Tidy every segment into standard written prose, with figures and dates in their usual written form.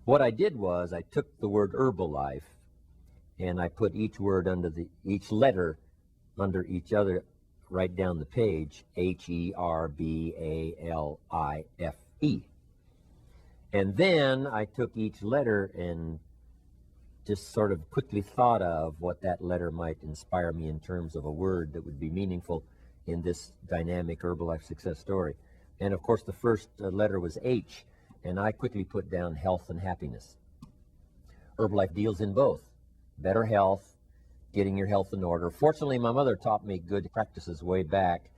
What I did was I took the word Herbalife and I put each word under each letter under each other right down the page, Herbalife. And then I took each letter and just sort of quickly thought of what that letter might inspire me in terms of a word that would be meaningful in this dynamic Herbalife success story. And of course, the first letter was H, and I quickly put down health and happiness. Herbalife deals in both, better health, getting your health in order. Fortunately, my mother taught me good practices way back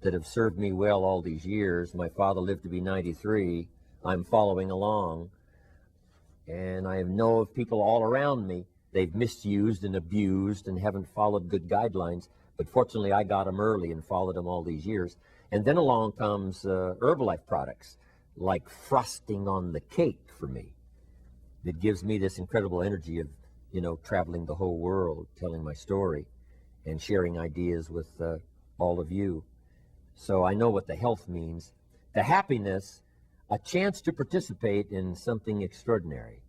that have served me well all these years. My father lived to be 93. I'm following along. And I know of people all around me, they've misused and abused and haven't followed good guidelines. But fortunately, I got them early and followed them all these years. And then along comes Herbalife products, like frosting on the cake for me. It gives me this incredible energy of, traveling the whole world, telling my story and sharing ideas with all of you. So I know what the health means. The happiness, a chance to participate in something extraordinary.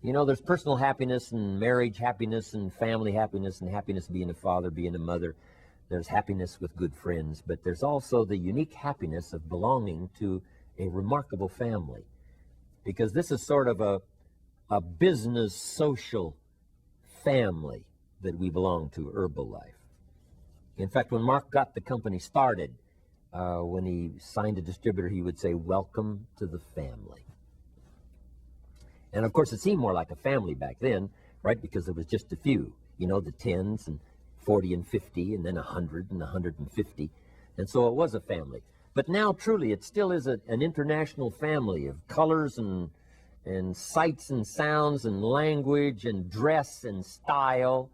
There's personal happiness and marriage happiness and family happiness and happiness being a father, being a mother. There's happiness with good friends, but there's also the unique happiness of belonging to a remarkable family, because this is sort of a business social family that we belong to, Herbalife. In fact, when Mark got the company started, when he signed a distributor, he would say, "Welcome to the family." And of course, it seemed more like a family back then, right? Because there was just a few, the 10s and 40 and 50 and then 100 and 150. And so it was a family. But now, truly, it still is an international family of colors and sights and sounds and language and dress and style.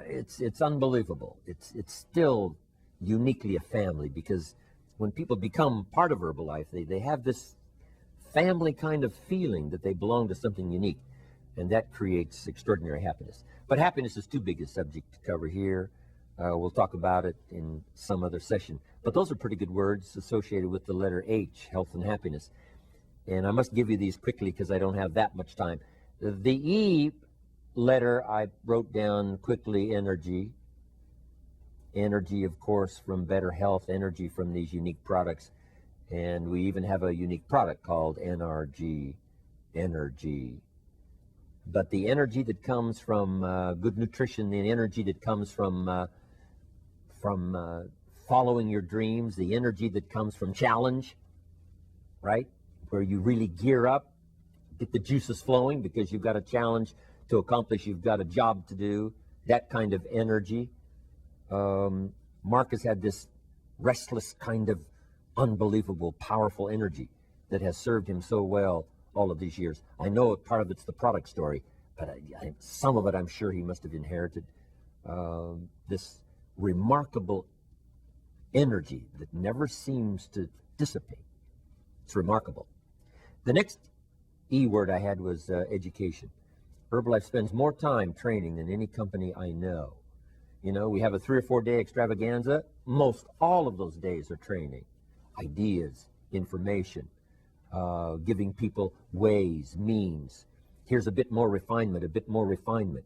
It's unbelievable. It's still uniquely a family, because when people become part of Herbalife, they have this family kind of feeling that they belong to something unique, and that creates extraordinary happiness. But happiness is too big a subject to cover here. We'll talk about it in some other session. But those are pretty good words associated with the letter H, health and happiness. And I must give you these quickly because I don't have that much time. The E letter I wrote down quickly, energy. Energy, of course, from better health, energy from these unique products. And we even have a unique product called NRG, energy. But the energy that comes from good nutrition, the energy that comes from following your dreams, the energy that comes from challenge, right? Where you really gear up, get the juices flowing because you've got a challenge to accomplish, you've got a job to do, that kind of energy. Mark has had this restless kind of unbelievable, powerful energy that has served him so well all of these years. I know part of it's the product story, but some of it I'm sure he must have inherited. This remarkable energy that never seems to dissipate. It's remarkable. The next E word I had was education. Herbalife spends more time training than any company I know. We have a 3 or 4 day extravaganza. Most all of those days are training, ideas, information, giving people ways, means. Here's a bit more refinement, a bit more refinement.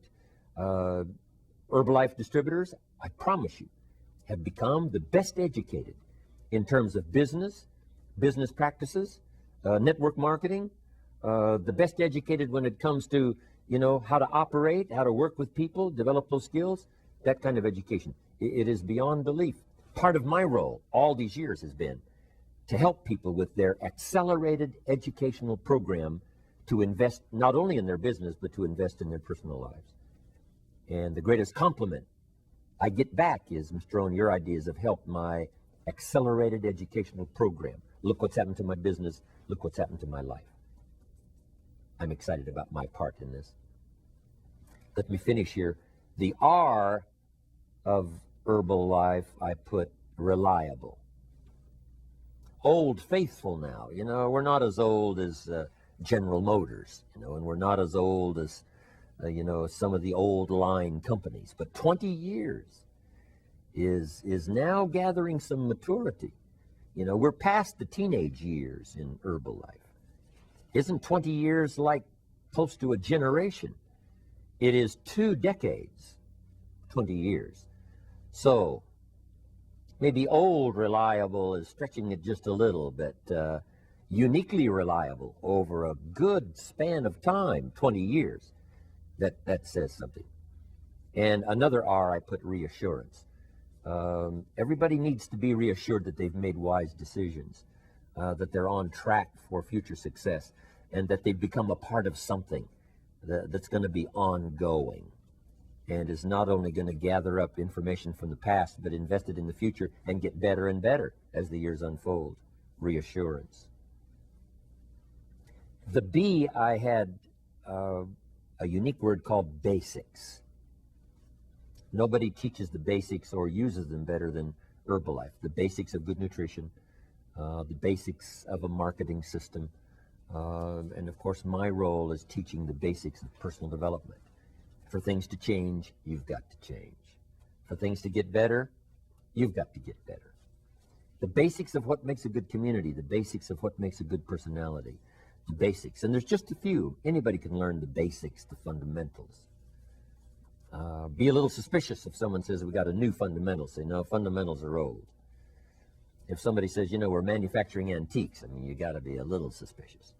Herbalife distributors, I promise you, have become the best educated in terms of business practices, network marketing, the best educated when it comes to, how to operate, how to work with people, develop those skills, that kind of education. It is beyond belief. Part of my role all these years has been to help people with their accelerated educational program to invest not only in their business, but to invest in their personal lives. And the greatest compliment I get back is, Mr. Owen, your ideas have helped my accelerated educational program. Look what's happened to my business. Look what's happened to my life. I'm excited about my part in this. Let me finish here. The R of Herbalife, I put reliable. Old Faithful now. We're not as old as General Motors, and we're not as old as, some of the old line companies. But 20 years is now gathering some maturity. We're past the teenage years in Herbalife. Isn't 20 years like close to a generation. It is 2 decades, 20 years. So maybe old reliable is stretching it just a little bit. Uniquely reliable over a good span of time, 20 years. That says something. And another R, I put reassurance. Everybody needs to be reassured that they've made wise decisions, that they're on track for future success, and that they've become a part of something that's going to be ongoing and is not only going to gather up information from the past, but invest it in the future and get better and better as the years unfold. Reassurance. The B, I had a unique word called basics. Nobody teaches the basics or uses them better than Herbalife. The basics of good nutrition, the basics of a marketing system, and of course my role is teaching the basics of personal development. For things to change, you've got to change. For things to get better, you've got to get better. The basics of what makes a good community, the basics of what makes a good personality, the basics. And there's just a few. Anybody can learn the basics, the fundamentals. Be a little suspicious if someone says we got a new fundamental. Say, no, fundamentals are old. If somebody says, we're manufacturing antiques, I mean, you got to be a little suspicious.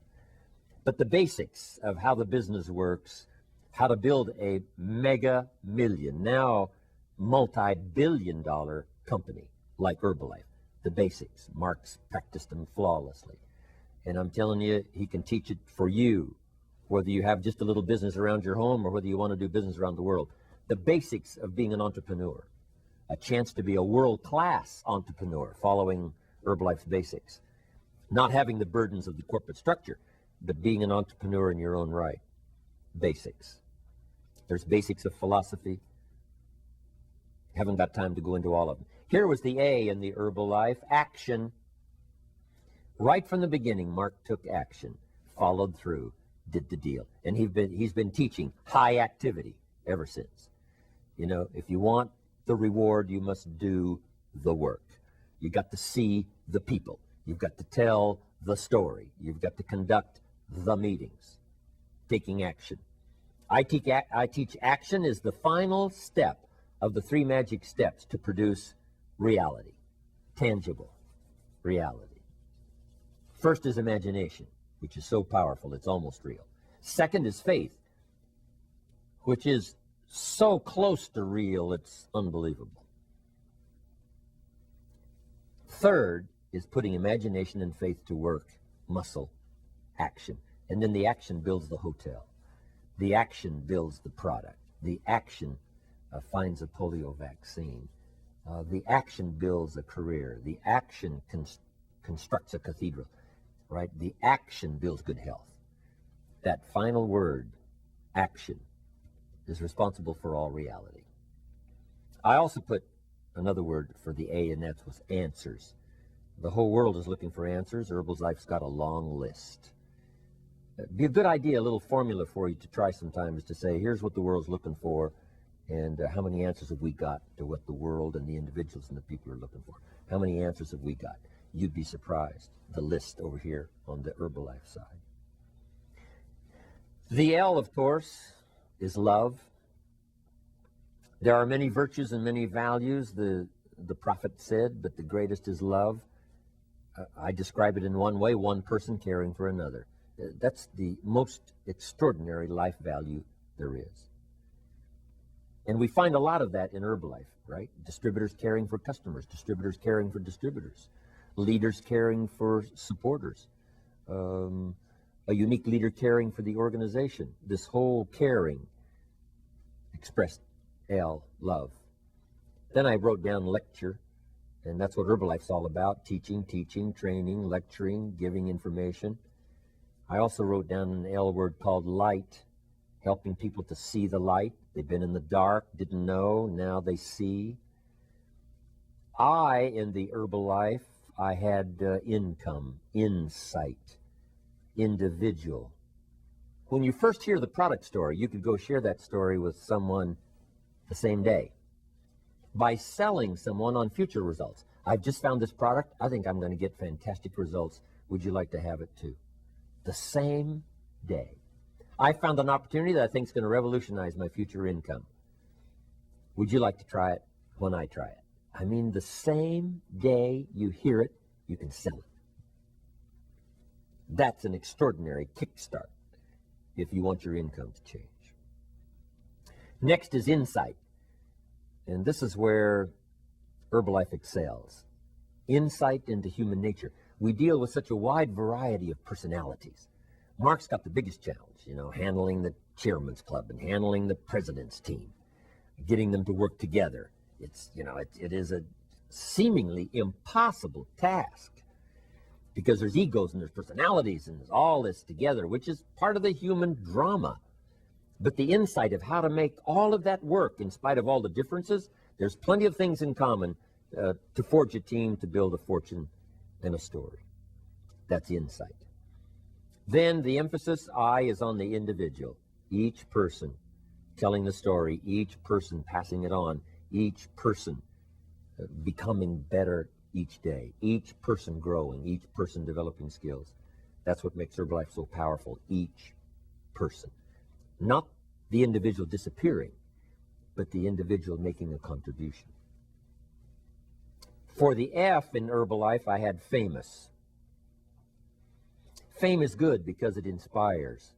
But the basics of how the business works, how to build a mega million, now multi-billion-dollar company like Herbalife, the basics. Mark's practiced them flawlessly. And I'm telling you, he can teach it for you, whether you have just a little business around your home or whether you want to do business around the world. The basics of being an entrepreneur, a chance to be a world-class entrepreneur following Herbalife's basics, not having the burdens of the corporate structure, but being an entrepreneur in your own right. Basics. There's basics of philosophy. Haven't got time to go into all of them. Here was the A in the Herbalife, action. Right from the beginning, Mark took action, followed through, did the deal. And he's been teaching high activity ever since. If you want the reward, you must do the work. You got to see the people. You've got to tell the story. You've got to conduct the meetings. Taking action. I teach action is the final step of the 3 magic steps to produce reality, tangible reality. First is imagination, which is so powerful it's almost real. Second is faith, which is so close to real it's unbelievable. Third is putting imagination and faith to work, muscle, action. And then the action builds the hotel. The action builds the product. The action finds a polio vaccine. The action builds a career. The action constructs a cathedral, right? The action builds good health. That final word, action, is responsible for all reality. I also put another word for the A, and that was answers. The whole world is looking for answers. Herbalife's got a long list. It'd be a good idea, a little formula for you to try sometimes to say, here's what the world's looking for, and how many answers have we got to what the world and the individuals and the people are looking for? How many answers have we got? You'd be surprised. The list over here on the Herbalife side. The L, of course, is love. There are many virtues and many values, the prophet said, but the greatest is love. I describe it in one way, one person caring for another. That's the most extraordinary life value there is. And we find a lot of that in Herbalife, right? Distributors caring for customers, distributors caring for distributors, leaders caring for supporters, a unique leader caring for the organization. This whole caring expressed L, love. Then I wrote down lecture, and that's what Herbalife's all about, teaching, training, lecturing, giving information. I also wrote down an L word called light, helping people to see the light. They've been in the dark, didn't know, now they see. I, in the Herbalife, I had income, insight, individual. When you first hear the product story, you could go share that story with someone the same day. By selling someone on future results. I've just found this product. I think I'm going to get fantastic results. Would you like to have it too? The same day. I found an opportunity that I think is going to revolutionize my future income. Would you like to try it when I try it? I mean, the same day you hear it, you can sell it. That's an extraordinary kickstart if you want your income to change. Next is insight. And this is where Herbalife excels. Insight into human nature. We deal with such a wide variety of personalities. Mark's got the biggest challenge, handling the chairman's club and handling the president's team, getting them to work together. It is a seemingly impossible task because there's egos and there's personalities and there's all this together, which is part of the human drama. But the insight of how to make all of that work in spite of all the differences, there's plenty of things in common to forge a team, to build a fortune and a story. That's insight. Then the emphasis, I, is on the individual. Each person telling the story, each person passing it on, each person becoming better each day, each person growing, each person developing skills. That's what makes Herbalife so powerful, each person. Not the individual disappearing, but the individual making a contribution. For the F in Herbalife, I had famous. Fame is good because it inspires.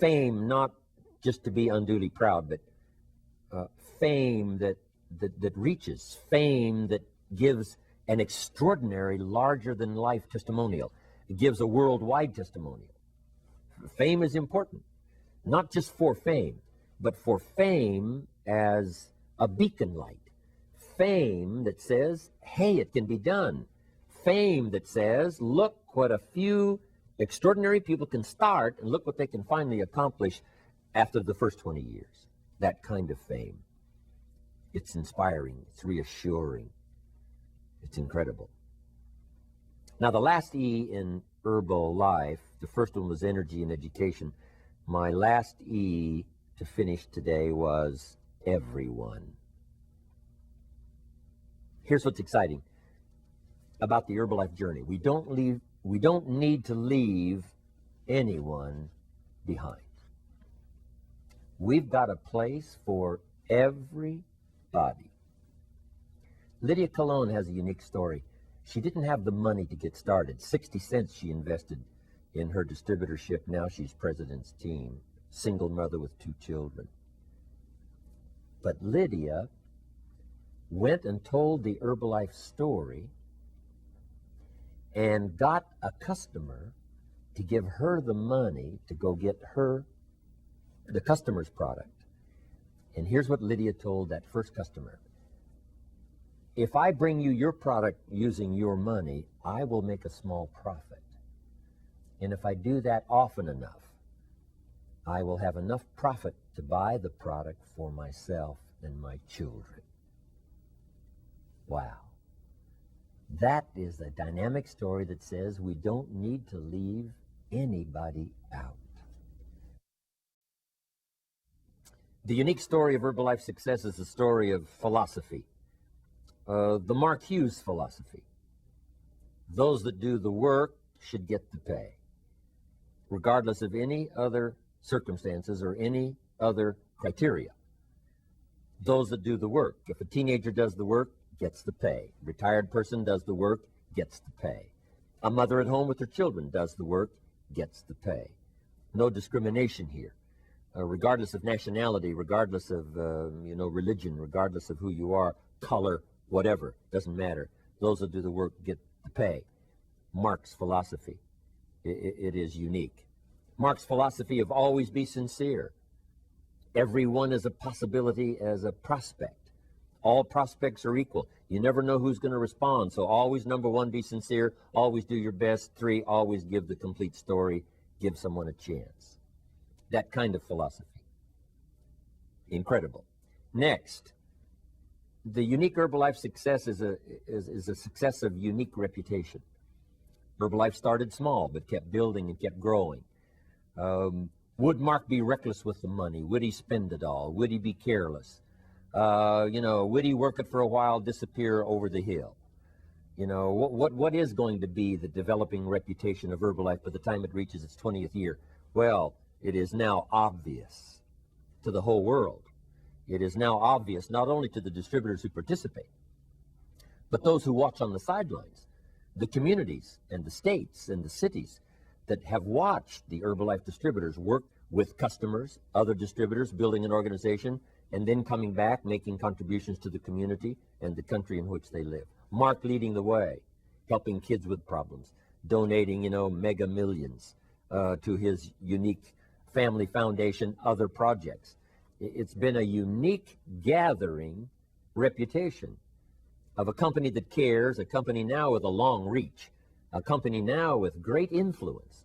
Fame, not just to be unduly proud, but fame that reaches. Fame that gives an extraordinary, larger-than-life testimonial. It gives a worldwide testimonial. Fame is important, not just for fame, but for fame as a beacon light. Fame that says, hey, it can be done. Fame that says, look what a few extraordinary people can start, and look what they can finally accomplish after the first 20 years. That kind of fame. It's inspiring. It's reassuring. It's incredible. Now, the last E in Herbalife, the first one was energy and education. My last E to finish today was everyone. Here's what's exciting about the Herbalife journey. We don't need to leave anyone behind. We've got a place for everybody. Lydia Colon has a unique story. She didn't have the money to get started. 60 cents she invested in her distributorship. Now she's president's team. Single mother with 2 children. But Lydia went and told the Herbalife story and got a customer to give her the money to go get the customer's product. And here's what Lydia told that first customer. If I bring you your product using your money, I will make a small profit. And if I do that often enough, I will have enough profit to buy the product for myself and my children. Wow. That is a dynamic story that says we don't need to leave anybody out. The unique story of Herbalife success is the story of philosophy. The Mark Hughes philosophy. Those that do the work should get the pay, regardless of any other circumstances or any other criteria. Those that do the work. If a teenager does the work, gets the pay. Retired person does the work, gets the pay. A mother at home with her children does the work, gets the pay. No discrimination here. Regardless of nationality, regardless of religion, regardless of who you are, color, whatever, doesn't matter. Those that do the work get the pay. Mark's philosophy, it is unique. Mark's philosophy of always be sincere. Everyone is a possibility as a prospect. All prospects are equal. You never know who's going to respond. So always, number 1, be sincere. Always do your best. 3, always give the complete story. Give someone a chance. That kind of philosophy. Incredible. Next, the unique Herbalife success is a success of unique reputation. Herbalife started small, but kept building and kept growing. Would Mark be reckless with the money? Would he spend it all? Would he be careless? Would he work it for a while, disappear over the hill? What is going to be the developing reputation of Herbalife by the time it reaches its 20th year? Well, It is now obvious to the whole world. It is now obvious not only to the distributors who participate, but those who watch on the sidelines, the communities and the states and the cities that have watched the Herbalife distributors work with customers, other distributors, building an organization, and then coming back, making contributions to the community and the country in which they live. Mark leading the way, helping kids with problems, donating, mega millions to his unique family foundation, other projects. It's been a unique gathering reputation of a company that cares, a company now with a long reach, a company now with great influence.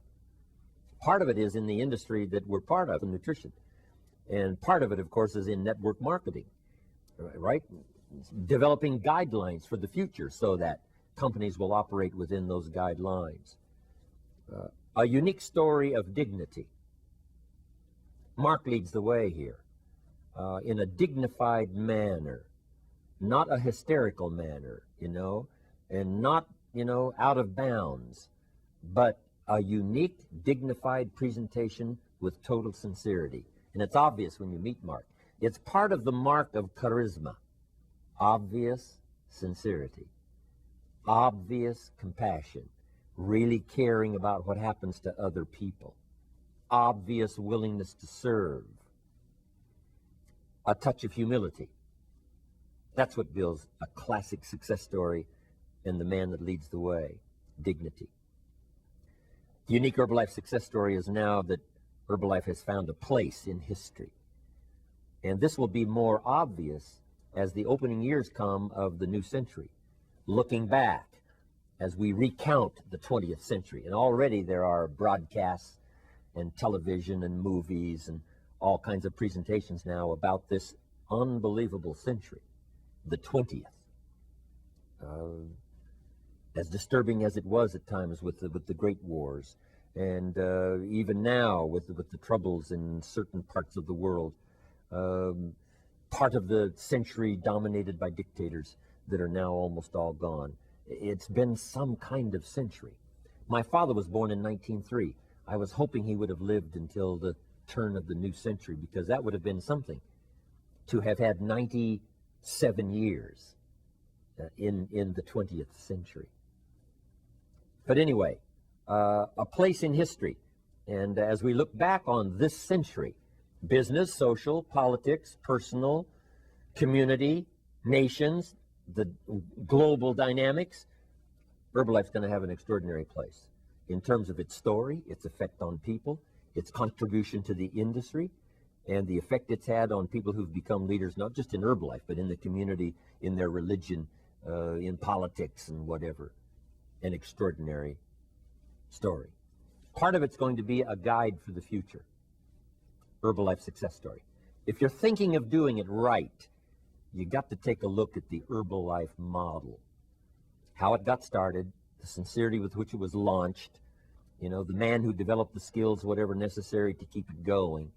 Part of it is in the industry that we're part of, in nutrition. And part of it, of course, is in network marketing, right? Developing guidelines for the future so that companies will operate within those guidelines. A unique story of dignity. Mark leads the way here in a dignified manner, not a hysterical manner, and not, out of bounds, but a unique, dignified presentation with total sincerity. And it's obvious when you meet Mark. It's part of the mark of charisma. Obvious sincerity, obvious compassion, really caring about what happens to other people, obvious willingness to serve, a touch of humility. That's what builds a classic success story in the man that leads the way, dignity. The unique Herbalife success story is now that Herbalife has found a place in history. And this will be more obvious as the opening years come of the new century, looking back as we recount the 20th century. And already there are broadcasts and television and movies and all kinds of presentations now about this unbelievable century, the 20th. As disturbing as it was at times with the Great Wars, and even now with the troubles in certain parts of the world, part of the century dominated by dictators that are now almost all gone. It's been some kind of century. My father was born in 1903. I was hoping he would have lived until the turn of the new century, because that would have been something, to have had 97 years in the 20th century. But anyway, a place in history. And as we look back on this century, business, social, politics, personal, community, nations, the global dynamics, Herbalife's going to have an extraordinary place in terms of its story, its effect on people, its contribution to the industry, and the effect it's had on people who've become leaders, not just in Herbalife, but in the community, in their religion, in politics and whatever. An extraordinary story. Part of it's going to be a guide for the future. Herbalife success story. If you're thinking of doing it right, you got to take a look at the Herbalife model. How it got started, the sincerity with which it was launched, the man who developed the skills, whatever necessary to keep it going.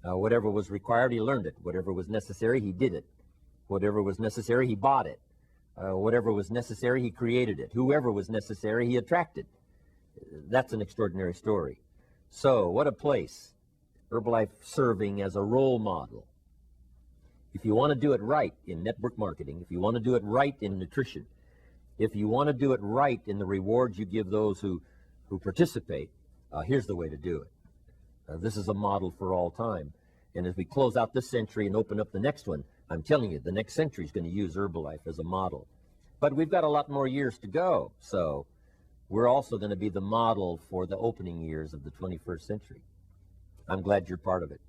Whatever was required, he learned it. Whatever was necessary, he did it. Whatever was necessary, he bought it. Whatever was necessary, he created it. Whoever was necessary, he attracted. That's an extraordinary story. So, what a place. Herbalife serving as a role model. If you want to do it right in network marketing, if you want to do it right in nutrition, if you want to do it right in the rewards you give those who participate, here's the way to do it. This is a model for all time. And as we close out this century and open up the next one, I'm telling you, the next century is going to use Herbalife as a model. But we've got a lot more years to go, so we're also going to be the model for the opening years of the 21st century. I'm glad you're part of it.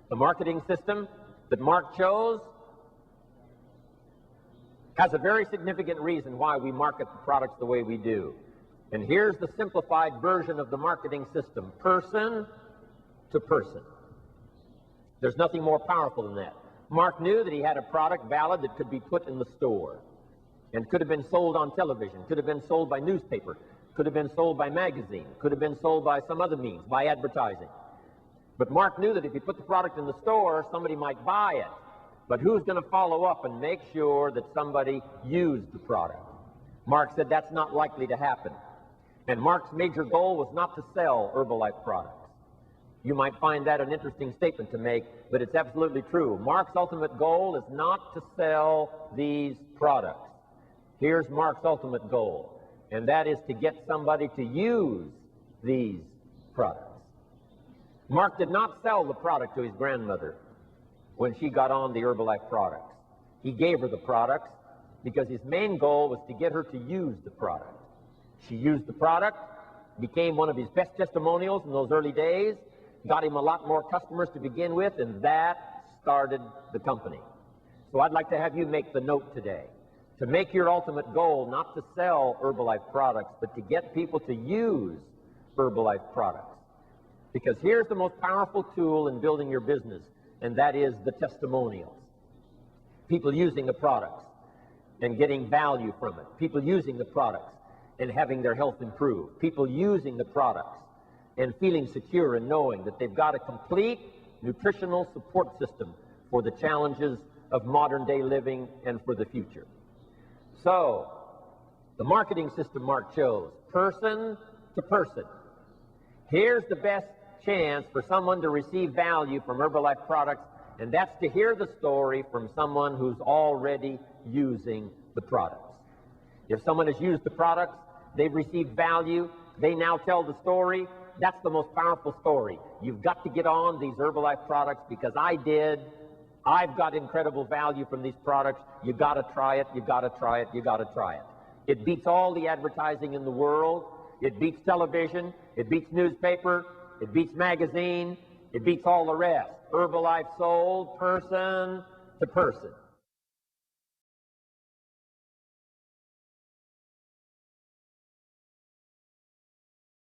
The marketing system that Mark chose has a very significant reason why we market the products the way we do. And here's the simplified version of the marketing system: person to person. There's nothing more powerful than that. Mark knew that he had a product valid that could be put in the store and could have been sold on television, could have been sold by newspaper, could have been sold by magazine, could have been sold by some other means, by advertising. But Mark knew that if he put the product in the store, somebody might buy it. But who's going to follow up and make sure that somebody used the product? Mark said that's not likely to happen. And Mark's major goal was not to sell Herbalife products. You might find that an interesting statement to make, but it's absolutely true. Mark's ultimate goal is not to sell these products. Here's Mark's ultimate goal, and that is to get somebody to use these products. Mark did not sell the product to his grandmother when she got on the Herbalife products. He gave her the products because his main goal was to get her to use the product. She used the product, became one of his best testimonials in those early days, got him a lot more customers to begin with, and that started the company. So I'd like to have you make the note today, to make your ultimate goal not to sell Herbalife products, but to get people to use Herbalife products. Because here's the most powerful tool in building your business, and that is the testimonials. People using the products and getting value from it. People using the products and having their health improve. People using the products and feeling secure and knowing that they've got a complete nutritional support system for the challenges of modern day living and for the future. So, the marketing system Mark chose, person to person. Here's the best chance for someone to receive value from Herbalife products, and that's to hear the story from someone who's already using the products. If someone has used the products, they've received value, they now tell the story, that's the most powerful story. You've got to get on these Herbalife products because I did. I've got incredible value from these products. You've got to try it, you've got to try it, you've got to try it. It beats all the advertising in the world. It beats television. It beats newspaper. It beats magazine. It beats all the rest. Herbalife sold person to person.